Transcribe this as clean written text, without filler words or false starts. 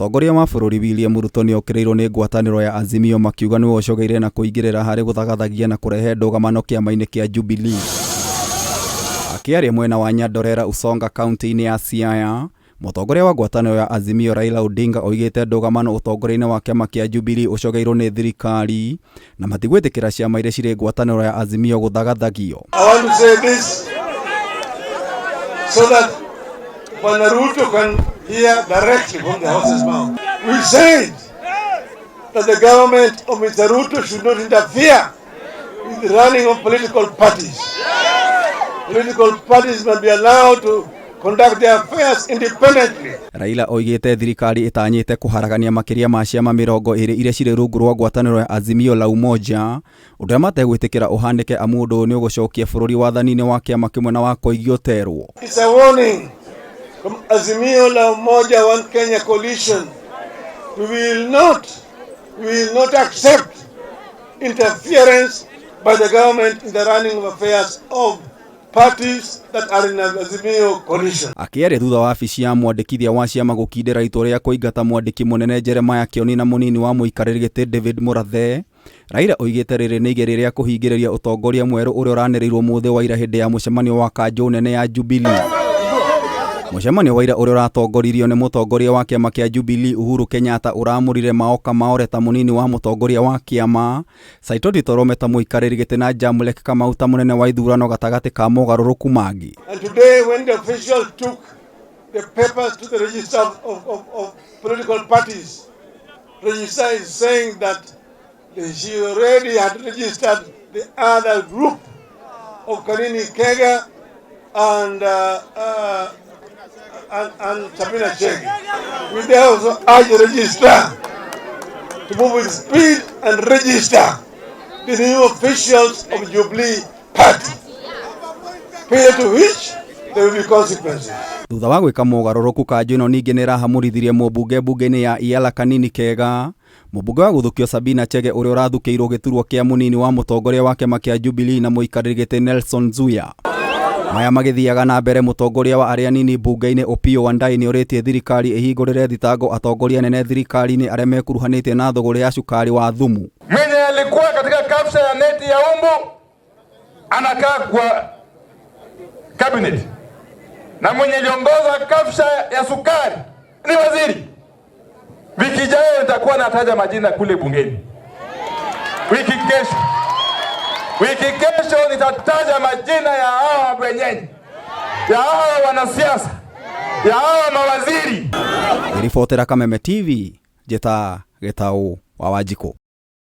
Mutongoria wa bũrũri William Ruto nĩ okĩrĩirwo nĩ ngwataniro ya Azimio akiuga niwe ucogeire na kuingĩrĩra harĩ guthagathagia na kurehe ndugamano kiama-ini kia Jubilee. Akiaria mwena wa Nyandorera Usonga kaunti-ini ya Siaya, Mutongoria wa ngwataniro ya Azimio Raila Odinga oigĩte ndugamano utongoria-ini wa kiama kia Jubilee ucogeirwo nĩ thirikari na matigwĩtĩkĩra ciama iria cirĩ ngwataniro ya Azimio guthagathagio. I want to say this so that Bwana Ruto can hear directly from the horse's mouth. We said that the government of Mr. Ruto should not interfere with the running of political parties. Political parties must be allowed to conduct their affairs independently. Raila oigĩte thirikari itanyĩte kuharagania makiria ma ciama 20 iria cirĩ rungu rwa ngwatanĩro ya Azimio la Umoja, ũndũ mategwĩtĩkĩra ũhanĩke amu ũndũ nĩ ũgũcokia bũrũri wathani-inĩ wa kiama kĩmwe na wa kũigio terwo. It's a warning from Azimio la Umoja One Kenya coalition. We will not accept interference by the government in the running of affairs of parties that are in Azimio coalition. Akiaria thutha wa wabici ya mwandikithia wa ciama gũkindĩra itua rĩa kũingata mwandiki mũnene Jeremiah Kioni na mũnini wa mũikarĩri gĩtĩ David Murathe, Raila oigĩte rĩrĩ nĩ igeria rĩa kũhingĩrĩria ũtongoria mwerũ ũrĩa ũranĩrĩirwo mũthĩ wa ira hĩndĩ ya mũcemanio wa kanjũ nene ya Jubilee. Mũcemanio wa ira ũrĩa ũratongoririo nĩ mũtongoria wa kiama kia Jubilee Uhuru Kenyatta ũramũrire maoka maoreta mũnini wa mũtongoria wa kiama Saitoti Torome ta mũikarĩri gĩtĩ na Jamlek Kamau ta mũnene wa ithurano gatagatĩ ka mogarũrũku mangĩ. And today when the officials took the papers to the register of political parties, register is saying that she already had registered the other group of Kanini Kega and Sabina Chege. We therefore urge the registrar to move with speed and register the new officials of Jubilee Party, failure to which there will be consequences. Thutha wa gwĩka mogarũrũku kanjũ ĩno ningĩ nĩ ĩrahamũrithirie mũmbunge mbunge-inĩ ya Iria Kanini Kega, mũmbunge wa gũthukio Sabina Chege ũrĩa ũrathukĩirwo gĩturwo kĩa mũnini wa mũtongoria wa kiama kia Jubilee na mũikarĩri gĩtĩ Nelson Zuya. Maya magĩthiaga na mbere mũtongoria wa arĩa nini mbunge-inĩ Opiyo Wandayi nĩ orĩtie thirikari ĩhingũrĩre thitango atongoria nene thirikari-inĩ arĩa mekuruhanĩtie na thogora ya cukari wa thumu. Mwenye alikuwa katika kapsa ya neti ya umbu anakaa kwa cabinet, na mwenye aliongoza kapsa ya sukari ni waziri. Wiki ijayo nitakuwa nataja majina kule bungeni. Wiki kesho nitataja majina ya hawa wenyeji, ya hawa wanasiasa, ya hawa mawaziri. Ripotera Kameme TV, Jeta Getao wa Wajiko.